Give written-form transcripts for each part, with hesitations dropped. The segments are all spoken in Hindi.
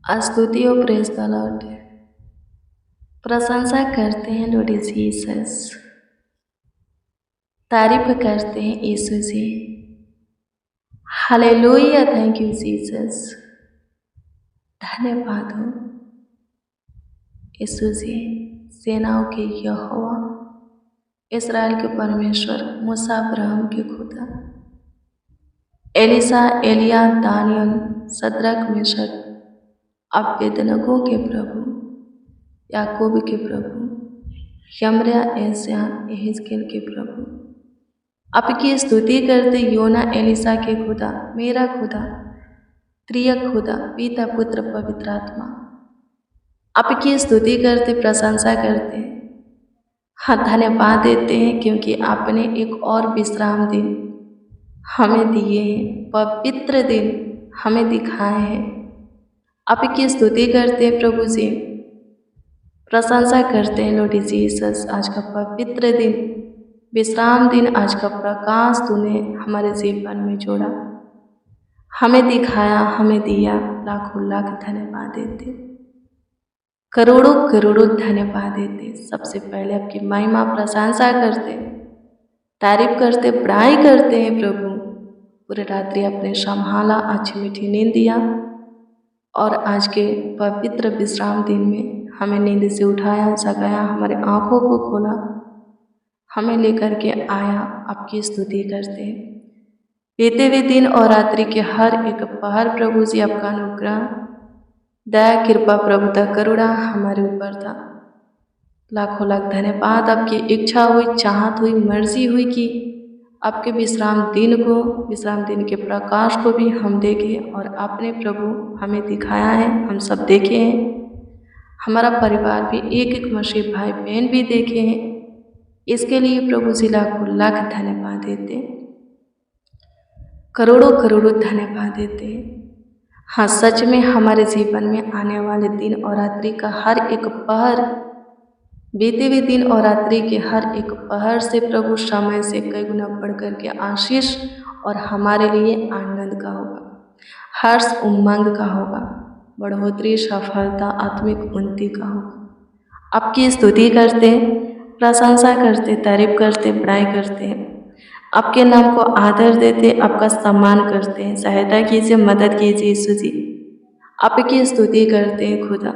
स्तुति और प्रेज द लॉर्ड। प्रशंसा करते हैं लॉर्ड जीसस। तारीफ करते हैं यीशु जी। Hallelujah, thank you Jesus. धन्यवाद हो यीशु जी, सेनाओं के यहोवा, इस्राएल के परमेश्वर, मूसा अब्राहम के खुदा, एलिसा, एलिया, दानियल, सद्रक, मेशक, अबेदनगो के प्रभु, याकूब के प्रभु, यमरिया, एशिया, यहेजकेल के प्रभु, आपकी स्तुति करते योना, एलिसा के खुदा, मेरा खुदा, त्रियक खुदा, पिता, पुत्र, पवित्र आत्मा, आपकी स्तुति करते, प्रशंसा करते हैं। हाँ, धन्यवाद देते हैं क्योंकि आपने एक और विश्राम दिन हमें दिए हैं, पवित्र दिन हमें दिखाए हैं। आपकी स्तुति करते हैं प्रभु जी, प्रशंसा करते हैं लॉर्ड जीसस। आज का पवित्र दिन, विश्राम दिन, आज का प्रकाश तूने हमारे जीवन में जोड़ा, हमें दिखाया, हमें दिया। लाखों लाख धन्यवाद देते, करोड़ों करोड़ों धन्यवाद देते। सबसे पहले आपकी महिमा प्रशंसा करते, तारीफ करते, बड़ाई करते हैं प्रभु। पूरे रात्रि आपने संभाला, अच्छी मीठी नींद दिया और आज के पवित्र विश्राम दिन में हमें नींद से उठाया, जगाया, हमारे आँखों को खोला, हमें लेकर के आया। आपकी स्तुति करते हैं। बीते हुए दिन और रात्रि के हर एक पहर प्रभु जी आपका अनुग्रह, दया, कृपा, प्रभुता, करुणा हमारे ऊपर था। लाखों लाख धन्यवाद। आपकी इच्छा हुई, चाहत हुई, मर्जी हुई कि आपके विश्राम दिन को, विश्राम दिन के प्रकाश को भी हम देखें और आपने प्रभु हमें दिखाया है, हम सब देखे हैं। हमारा परिवार भी, एक एक मसीह भाई बहन भी देखे हैं। इसके लिए प्रभु जी लाखों लाख धन्यवाद देते, करोड़ों करोड़ों धन्यवाद देते हैं। हाँ, सच में हमारे जीवन में आने वाले दिन और रात्रि का हर एक पहर, बीते हुए दिन और रात्रि के हर एक पहर से प्रभु समय से कई गुना बढ़ कर के आशीष और हमारे लिए आनंद का होगा, हर्ष उमंग का होगा, बढ़ोतरी, सफलता, आत्मिक उन्नति का होगा। आपकी स्तुति करते, प्रशंसा करते, तारीफ करते, बड़ाई करते हैं, आपके नाम को आदर देते, आपका सम्मान करते हैं। सहायता कीजिए, मदद कीजिए यीशु जी। आपकी स्तुति करते हैं खुदा,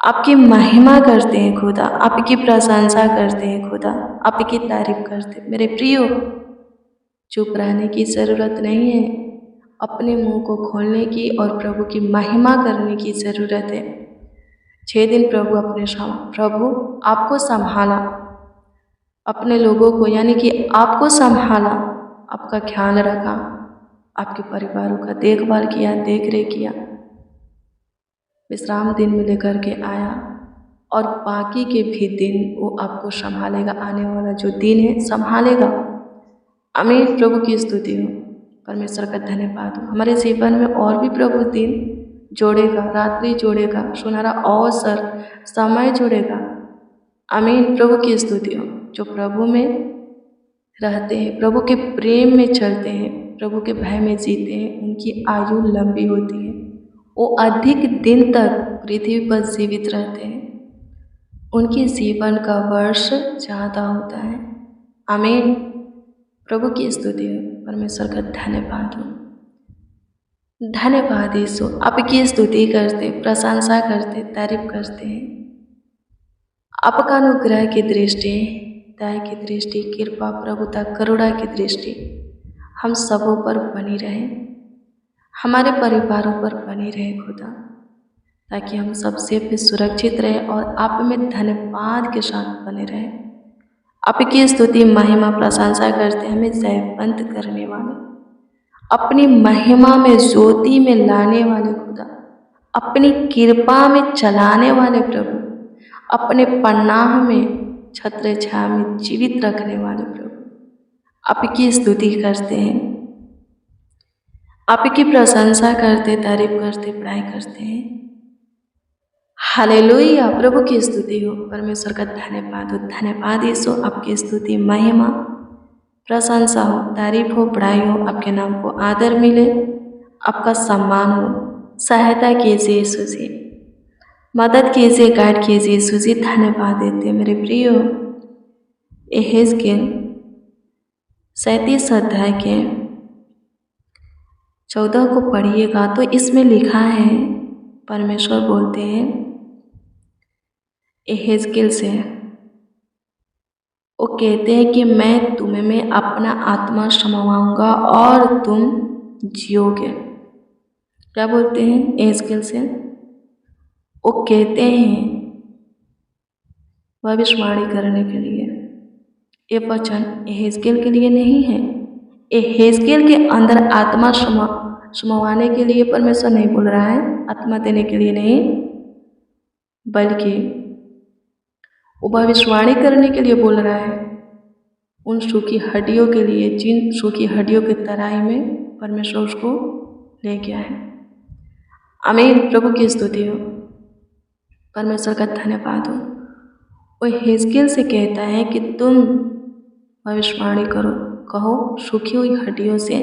आपकी महिमा करते हैं खुदा, आपकी प्रशंसा करते हैं खुदा, आपकी तारीफ करते। मेरे प्रियो, चुप रहने की ज़रूरत नहीं है, अपने मुंह को खोलने की और प्रभु की महिमा करने की ज़रूरत है। 6 दिन प्रभु आपको संभाला, अपने लोगों को यानी कि आपको संभाला, आपका ख्याल रखा, आपके परिवारों का देखभाल किया, देख रेख किया, विश्राम दिन में लेकर के आया और बाकी के भी दिन वो आपको संभालेगा। आने वाला जो दिन है संभालेगा। आमीन। प्रभु की स्तुति हो, परमेश्वर का धन्यवाद हो। हमारे जीवन में और भी प्रभु दिन जोड़ेगा, रात्रि जोड़ेगा, सुनहरा अवसर, समय जोड़ेगा। आमीन। प्रभु की स्तुति हो। जो प्रभु में रहते हैं, प्रभु के प्रेम में चलते हैं, प्रभु के भय में जीते हैं, उनकी आयु लंबी होती है, वो अधिक दिन तक पृथ्वी पर जीवित रहते हैं, उनके जीवन का वर्ष ज़्यादा होता है। आमीन। प्रभु की स्तुति हो, परमेश्वर का धन्यवाद हो। धन्यवाद यीशु। आपकी स्तुति करते, प्रशंसा करते, तारीफ करते हैं। आपका अनुग्रह की दृष्टि, दया की दृष्टि, कृपा, प्रभुता, करुणा की दृष्टि हम सबों पर बनी रहे, हमारे परिवारों पर बनी रहे खुदा, ताकि हम सबसे भी सुरक्षित रहे और आप में धन्यवाद के साथ बने रहे। आपकी स्तुति, महिमा, प्रशंसा करते, हमें जयवंत करने वाले, अपनी महिमा में, ज्योति में लाने वाले खुदा, अपनी कृपा में चलाने वाले प्रभु, अपने पनाह में, छत्र छाया में जीवित रखने वाले प्रभु, आपकी स्तुति करते हैं, आपकी प्रशंसा करते, तारीफ करते, बड़ाई करते हैं। हालेलुया। प्रभु की स्तुति हो, परमेश्वर का धन्यवाद हो। धन्यवाद यीशु। आपकी स्तुति, महिमा, प्रशंसा हो, तारीफ हो, बड़ाई हो, आपके नाम को आदर मिले, आपका सम्मान हो। सहायता कीजिए यीशु जी, मदद कीजिए, गाइड कीजिए यीशु जी। धन्यवाद देते मेरे प्रियो। यहेजकेल 37 अध्याय के 14 को पढ़िएगा तो इसमें लिखा है, परमेश्वर बोलते हैं यहेजकेल से, वो कहते हैं कि मैं तुम्हें में अपना आत्मा समावाऊंगा और तुम जियोगे। क्या बोलते हैं यहेजकेल से? वो कहते हैं भविष्यवाणी करने के लिए। ये वचन यहेजकेल के लिए नहीं है। यहेजकेल के अंदर आत्मा समावाने के लिए परमेश्वर नहीं बोल रहा है, आत्मा देने के लिए नहीं, बल्कि वो भविष्यवाणी करने के लिए बोल रहा है। उन सूखी हड्डियों के लिए, जिन सूखी हड्डियों के तराई में परमेश्वर उसको ले गया है। आमीन। प्रभु की स्तुति हो, परमेश्वर का धन्यवाद हो। वो यहेजकेल से कहता है कि तुम भविष्यवाणी करो, कहो सूखी हुई हड्डियों से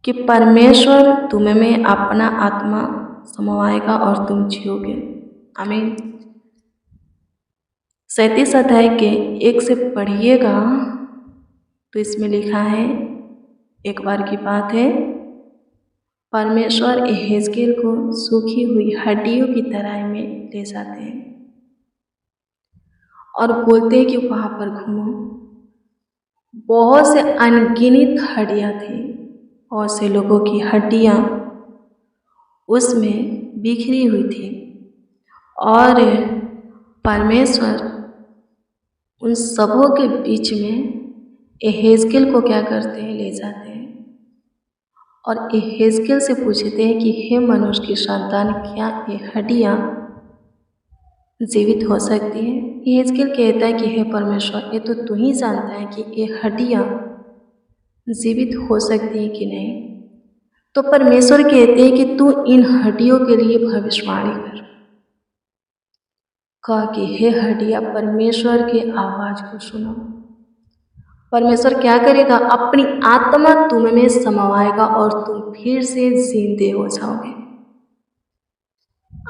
कि परमेश्वर तुम्हें में अपना आत्मा समावाएगा और तुम जियोगे। आमीन। 37 अध्याय के 1 से पढ़िएगा तो इसमें लिखा है, एक बार की बात है, परमेश्वर यहेजकेल को सूखी हुई हड्डियों की तराई में ले जाते हैं और बोलते हैं कि वहाँ पर घूमो। बहुत से अनगिनत हड्डियाँ थी, बहुत से लोगों की हड्डियाँ उसमें बिखरी हुई थी और परमेश्वर उन सबों के बीच में यहेजकेल को क्या करते हैं, ले जाते हैं और यहेजकेल से पूछते हैं कि हे मनुष्य की संतान, क्या ये हड्डियाँ जीवित हो सकती है? यहेजकेल कहता है कि हे परमेश्वर, ये तो तू ही जानता है कि ये हड्डियाँ जीवित हो सकती हैं कि नहीं। तो परमेश्वर कहते हैं कि तू इन हड्डियों के लिए भविष्यवाणी कर। कहा कि हे हड्डियाँ, परमेश्वर के आवाज़ को सुनो। परमेश्वर क्या करेगा? अपनी आत्मा तुम में समावाएगा और तुम फिर से जिंदे हो जाओगे।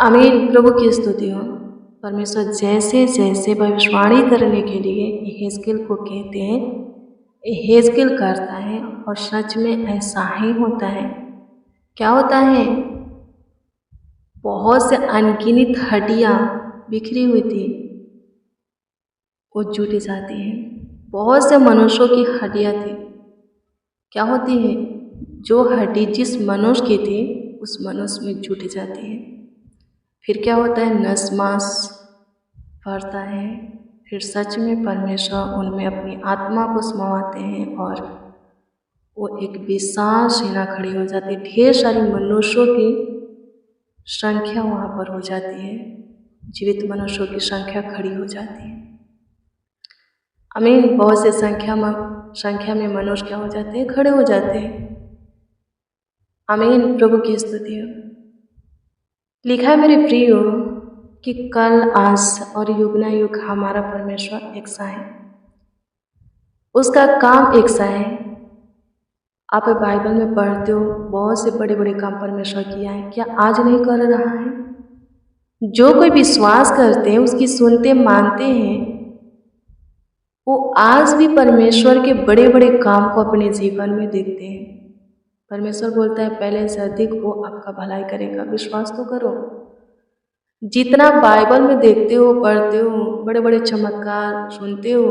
आमीन। प्रभु की स्तुति हो। परमेश्वर जैसे जैसे भविष्यवाणी करने के लिए यहेजकेल को कहते हैं, यहेजकेल करता है और सच में ऐसा ही होता है। क्या होता है? बहुत से अनगिनत हड्डियाँ बिखरी हुई थी, वो जुट जाती हैं। बहुत से मनुष्यों की हड्डियाँ थी, क्या होती है? जो हड्डी जिस मनुष्य की थी उस मनुष्य में जुट जाती है। फिर क्या होता है? नस मांस बढ़ता है। फिर सच में परमेश्वर उनमें अपनी आत्मा को समाते हैं और वो एक विशाल सेना खड़ी हो जाती है। ढेर सारी मनुष्यों की संख्या वहाँ पर हो जाती है, जीवित मनुष्यों की संख्या खड़ी हो जाती है। आमीन। बहुत से संख्या में मनुष्य क्या हो जाते हैं? खड़े हो जाते हैं। आमीन। प्रभु की स्तुति हो। लिखा है मेरे प्रियो कि कल, आज और युग ना युग हमारा परमेश्वर एक सा है, उसका काम एक सा है। आप बाइबल में पढ़ते हो, बहुत से बड़े बड़े काम परमेश्वर किया है, क्या आज नहीं कर रहा है? जो कोई विश्वास करते हैं, उसकी सुनते मानते हैं, वो आज भी परमेश्वर के बड़े बड़े काम को अपने जीवन में देखते हैं। परमेश्वर बोलता है पहले से अधिक वो आपका भलाई करेगा। विश्वास तो करो। जितना बाइबल में देखते हो, पढ़ते हो, बड़े बड़े चमत्कार सुनते हो,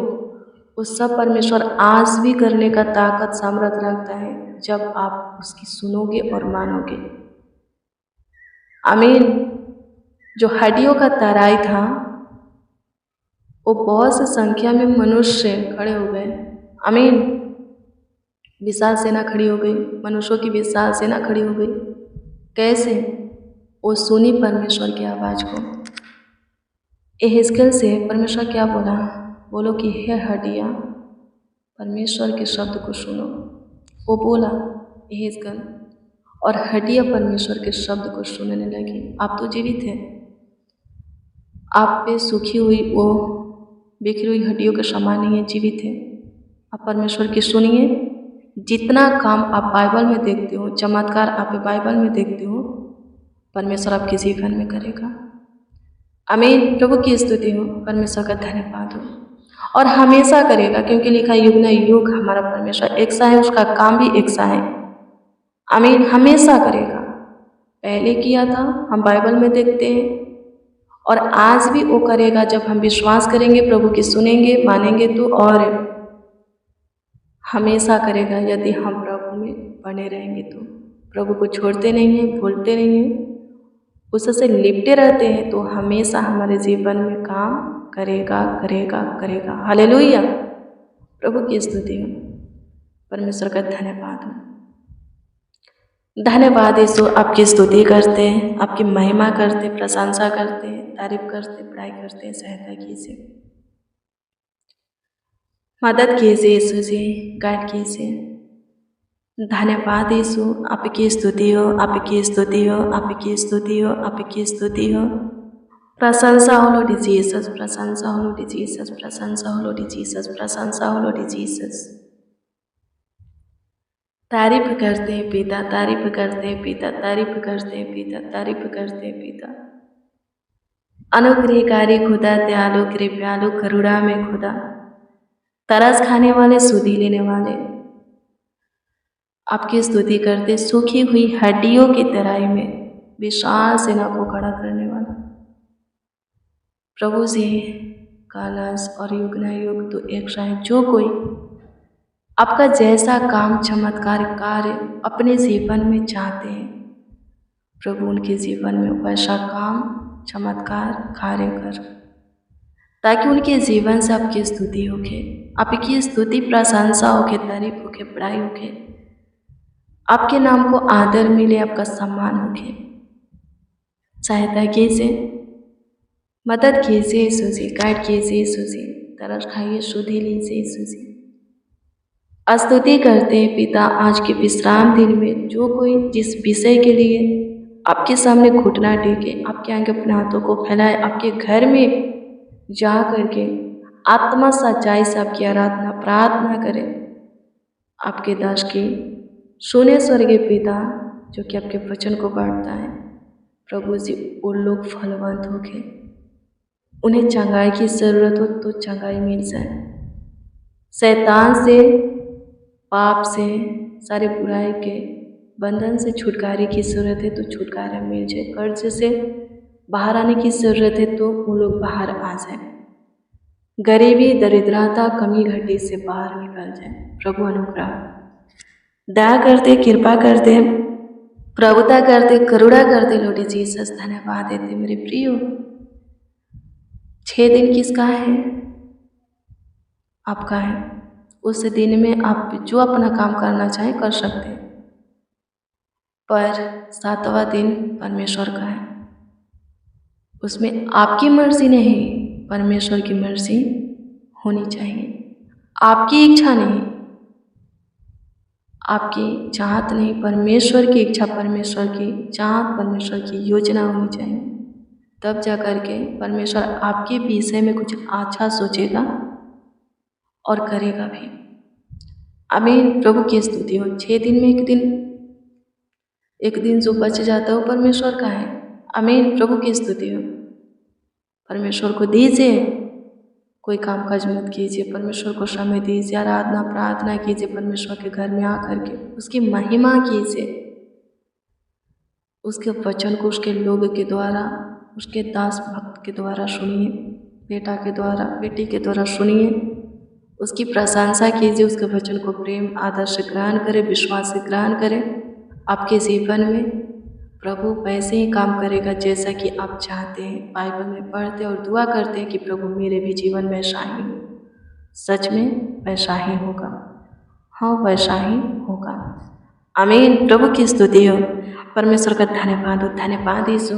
वो सब परमेश्वर आज भी करने का ताकत सामर्थ रखता है, जब आप उसकी सुनोगे और मानोगे। आमीन। जो हड्डियों का तराई था, वो बहुत सी संख्या में मनुष्य खड़े हो गए। आमीन। विशाल सेना खड़ी हो गई, मनुष्यों की विशाल सेना खड़ी हो गई। कैसे? वो सुनी परमेश्वर की आवाज़ को। यहेजकेल से परमेश्वर क्या बोला? बोलो कि हे हड्डियाँ, परमेश्वर के शब्द को सुनो। वो बोला यहेजकेल, और हड्डियाँ परमेश्वर के शब्द को सुनने लगी। आप तो जीवित हैं, आप पे सूखी हुई वो बिखरी हुई हड्डियों के समान नहीं है, जीवित है। आप परमेश्वर की सुनिए। जितना काम आप बाइबल में देखते हो, चमत्कार आप बाइबल में देखते हो, परमेश्वर आपके जीवन में करेगा। आमीन। प्रभु की स्तुति हो, परमेश्वर का धन्यवाद हो, और हमेशा करेगा, क्योंकि लिखा युग न युग हमारा परमेश्वर एक सा है, उसका काम भी एक सा है। आमीन। हमेशा करेगा। पहले किया था, हम बाइबल में देखते हैं, और आज भी वो करेगा जब हम विश्वास करेंगे, प्रभु की सुनेंगे, मानेंगे तो, और हमेशा करेगा यदि हम प्रभु में बने रहेंगे तो। प्रभु को छोड़ते नहीं हैं, भूलते नहीं हैं, उससे लिपटे रहते हैं, तो हमेशा हमारे जीवन में काम करेगा करेगा करेगा। हालेलुया। प्रभु की स्तुति हो, परमेश्वर का धन्यवाद हो। धन्यवाद यीशु, आपकी स्तुति करते हैं, आपकी महिमा करते, प्रशंसा करते हैं, तारीफ करते, पढ़ाई करते हैं। सहायता कीजिए, मदद कीजिए यीशु जी, गाइड कीजिए। धन्यवाद यीशु, आपकी स्तुति हो, आपकी स्तुति हो, आपकी स्तुति हो, आपकी स्तुति हो। प्रशंसा हो लॉर्ड जीसस, प्रशंसा हो लॉर्ड जीसस, प्रशंसा हो लॉर्ड जीसस, प्रशंसा हो लॉर्ड जीसस। तारीफ करते हैं पिता, तारीफ करते हैं पिता, तारीफ करते हैं पिता, तारीफ करते हैं पिता। अनुग्रहकारी खुदा, दयालु कृपालु करुणा में खुदा, तरस खाने वाले, सुधी लेने वाले, आपकी स्तुति करते। सूखी हुई हड्डियों की तराई में विशाल सेना को खड़ा करने वाला प्रभु से कालस और युग न युग तो एक शायद जो कोई आपका जैसा काम चमत्कार कार्य अपने जीवन में चाहते हैं, प्रभु उनके जीवन में वैसा काम चमत्कार कार्य कर, ताकि उनके जीवन से आपकी स्तुति होके, आपकी स्तुति प्रशंसा होके, तारीफ होके, बड़ाई होके, आपके नाम को आदर मिले, आपका सम्मान होके। सहायता कीजिए, मदद कीजिए यीशु जी, गाइड कीजिए यीशु जी, तरस खाइए, शुद्धि लीजिए यीशु जी। स्तुति करते हैं पिता, आज के विश्राम दिन में जो कोई जिस विषय के लिए आपके सामने घुटना टेके, आपके आगे अपने हाथों को फैलाए, आपके घर में जा करके आत्मा सच्चाई से आपकी आराधना प्रार्थना करें, आपके दास की सुने स्वर्गीय पिता जो कि आपके वचन को बांटता है। प्रभु जी, वो लोग फलवंत होके, उन्हें चंगाई की ज़रूरत हो तो चंगाई मिल जाए, शैतान से, पाप से, सारे बुराई के बंधन से छुटकारे की ज़रूरत है तो छुटकारा मिल जाए, कर्ज से बाहर आने की ज़रूरत है तो वो लोग बाहर आ जाए, गरीबी दरिद्रता कमी घटी से बाहर निकल जाए। प्रभु अनुग्रह दया करते, कृपा करते, प्रभुता करते, करुणा करते लॉर्ड जीसस। धन्यवाद देते मेरे प्रियो। 6 दिन किसका है? आपका है। उस दिन में आप जो अपना काम करना चाहें कर सकते हैं, पर 7वां दिन परमेश्वर का है, उसमें आपकी मर्जी नहीं, परमेश्वर की मर्जी होनी चाहिए। आपकी इच्छा नहीं, आपकी चाहत नहीं, परमेश्वर की इच्छा, परमेश्वर की चाहत, परमेश्वर की योजना होनी चाहिए। तब जा कर के परमेश्वर आपके विषय में कुछ अच्छा सोचेगा और करेगा भी। आमीन। प्रभु की स्तुति हो। 6 दिन में एक दिन जो बच जाता है वो परमेश्वर का है। आमीन। प्रभु की स्तुति हो। परमेश्वर को दीजिए, कोई काम काज मत कीजिए, परमेश्वर को समय दीजिए, आराधना प्रार्थना कीजिए, परमेश्वर के घर में आकर के उसकी महिमा कीजिए, उसके वचन को उसके लोग के द्वारा, उसके दास भक्त के द्वारा सुनिए, बेटा के द्वारा, बेटी के द्वारा सुनिए, उसकी प्रशंसा कीजिए, उसके वचन को प्रेम आदर से ग्रहण करें, विश्वास से ग्रहण करें। आपके जीवन में प्रभु वैसे ही काम करेगा जैसा कि आप चाहते हैं। बाइबल में पढ़ते और दुआ करते हैं कि प्रभु मेरे भी जीवन में वैसा ही हो। सच में वैसा ही होगा। हाँ, वैसा ही होगा। आमीन। प्रभु की स्तुति हो। परमेश्वर का धन्यवाद हो। धन्यवाद यीशु।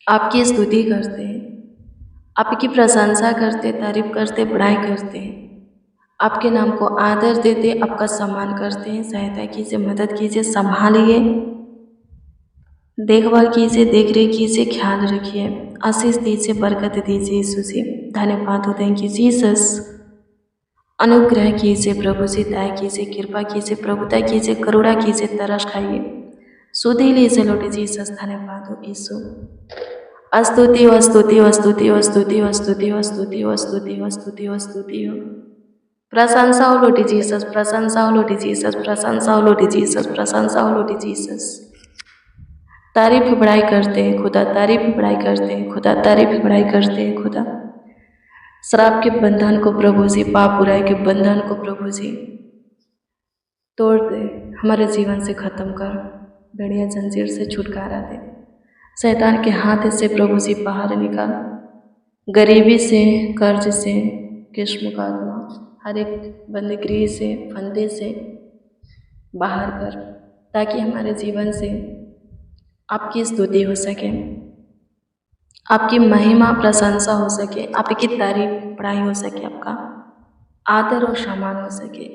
आपकी स्तुति करते हैं, आपकी प्रशंसा करते, तारीफ करते, बड़ाई करते हैं, आपके नाम को आदर देते, आपका सम्मान करते हैं। सहायता कीजिए, मदद कीजिए, संभालिए, देखभाल कीजिए, देख रेख कीजिए, ख्याल रखिए, आशीष दीजिए, बरकत दीजिए यीशु जी। धन्यवाद हो। Thank you Jesus. अनुग्रह कीजिए प्रभु जी, दया कीजिए, कृपा कीजिए, प्रभुता कीजिए, करुणा कीजिए, तरस खाइए, सुधीली से लौट जीसस धन्यवाद हो यीशु। स्तुति हो स्तुति हो स्तुति हो स्तुति हो स्तुति हो स्तुति हो स्तुति हो स्तुति हो स्तुति हो। प्रशंसा हो लोटी जीसस, प्रशंसा हो लोटी जीसस, प्रशंसा हो लोटी जीसस, प्रशंसा हो लोटी जीसस। तारीफ बड़ाई करते हैं खुदा, तारीफ बड़ाई करते हैं खुदा, तारीफ बड़ाई करते हैं खुदा। शराब के बंधन को प्रभु जी, पाप बुराई के बंधन को प्रभु जी तोड़ दे, हमारे जीवन से खत्म कर, बढ़िया जंजीर से छुटकारा दे, शैतान के हाथ से प्रभु जी बाहर निकाल, गरीबी से, कर्ज से, केस मुकदमा, हर एक बंदगी से, फंदे से बाहर कर, ताकि हमारे जीवन से आपकी स्तुति हो सके, आपकी महिमा प्रशंसा हो सके, आपकी तारीफ बड़ाई हो सके, आपका आदर और सम्मान हो सके।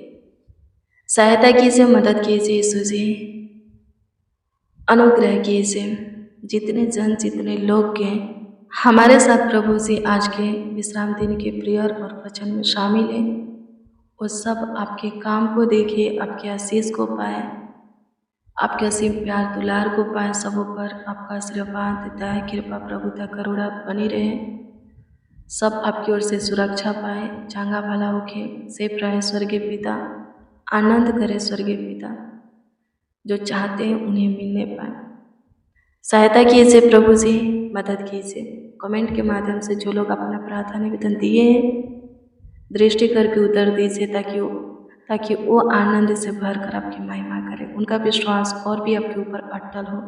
सहायता कीजिए, मदद कीजिए यीशु जी, अनुग्रह कीजिए। जितने जन, जितने लोग के हमारे साथ प्रभु जी आज के विश्राम दिन के प्रेयर और वचन में शामिल हैं, वो सब आपके काम को देखे, आपके आशीष को पाए, आपके असीम प्यार दुलार को पाए, सबों पर आपका आशीर्वाद, दया, कृपा, प्रभुता, करुणा बनी रहे, सब आपकी ओर से सुरक्षा पाए, चांगा भला होके सेफ रहे स्वर्गीय पिता, आनंद करे स्वर्गीय पिता, जो चाहते हैं उन्हें मिलने पाए। सहायता कीजिए प्रभु जी, मदद कीजिए। कमेंट के माध्यम से जो लोग अपना प्रार्थना निवेदन दिए हैं, दृष्टि करके उत्तर दीजिए, ताकि वो आनंद से भरकर आपकी महिमा करें, उनका विश्वास और भी आपके ऊपर अटल हो।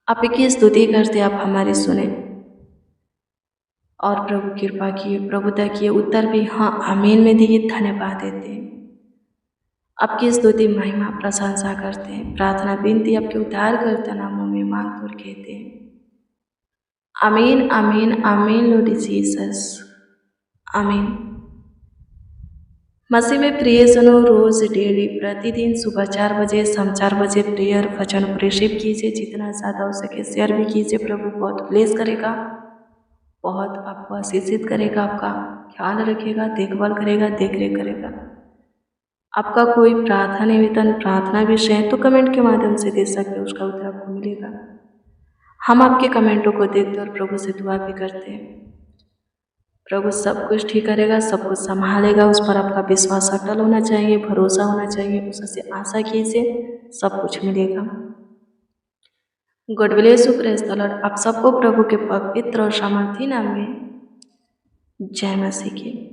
आपकी स्तुति करते आप हमारी सुने और प्रभु कृपा किए, प्रभुता किए, उत्तर भी हाँ आमीन में दिए, धन्यवाद देते हैं। आपकी स्तुति महिमा प्रशंसा करते हैं, प्रार्थना विनती आपके उद्धार करता नामों में मांग तोड़ कहते हैं। आमीन आमीन आमीन लॉर्ड जीसस, आमीन। मसीह में प्रिय सुनो, रोज डेली प्रतिदिन सुबह 4 बजे, शाम 4 बजे प्रेयर वचन को रिसीव कीजिए, जितना ज़्यादा हो सके शेयर भी कीजिए। प्रभु बहुत ब्लेस करेगा, बहुत आपको आशीषित करेगा, आपका ख्याल रखेगा, देखभाल करेगा, देख रेख करेगा। आपका कोई प्रार्थना निवेदन, प्रार्थना विषय है तो कमेंट के माध्यम से दे सकते हैं, उसका उत्तर आपको मिलेगा। हम आपके कमेंटों को देखते और प्रभु से दुआ भी करते हैं। प्रभु सब कुछ ठीक करेगा, सब कुछ संभालेगा, उस पर आपका विश्वास अटल होना चाहिए, भरोसा होना चाहिए, उससे आशा कीजिए, सब कुछ मिलेगा। God bless you, praise the Lord. आप सबको प्रभु के पवित्र और सामर्थी नाम में जय मसीह की।